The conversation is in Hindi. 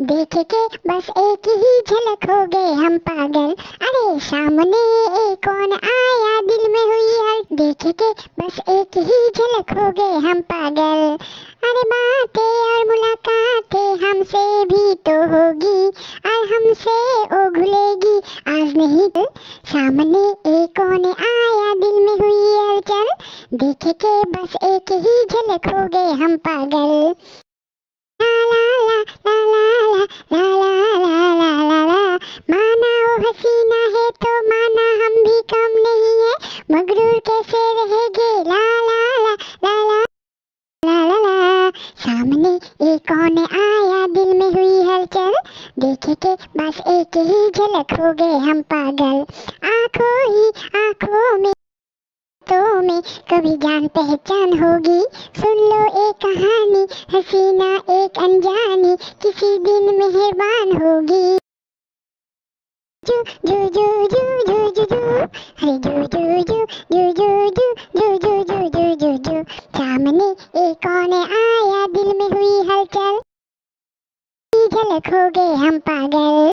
देख के बस एक ही झलक हो गए हम पागल। अरे सामने एक कौन आया दिल में हुई हर, देख के बस एक ही झलक हो गए हम पागल। अरे बातें और मुलाकातें हमसे भी तो होगी, और हमसे ओ भूलेगी आज नहीं कल। सामने एक कौन आया दिल में हुई हलचल, देख के बस एक ही झलक हो गए हम पागल। ला ला ला ला ला ला ला ला ला ला ला। माना वो हसीना है तो माना हम भी कम नहीं है, मगरूर कैसे रहेंगे। ला ला ला ला ला ला ला ला। सामने एक कौन आया दिल में हुई हलचल, देखे के बस एक ही झलक हो गए हम पागल। आंखों ही आंखों में तो में कभी जान पहचान होगी, सुन लो एक कहानी हसीना एक अनजानी किसी दिन मेहरबान होगी। जू जू जू जू जू जू जू, अरे जू जू जू जू जू जू जू जू जू जू जू जू। सामने एक कौन आया दिल में हुई हलचल, झलक हो गए हम पागल।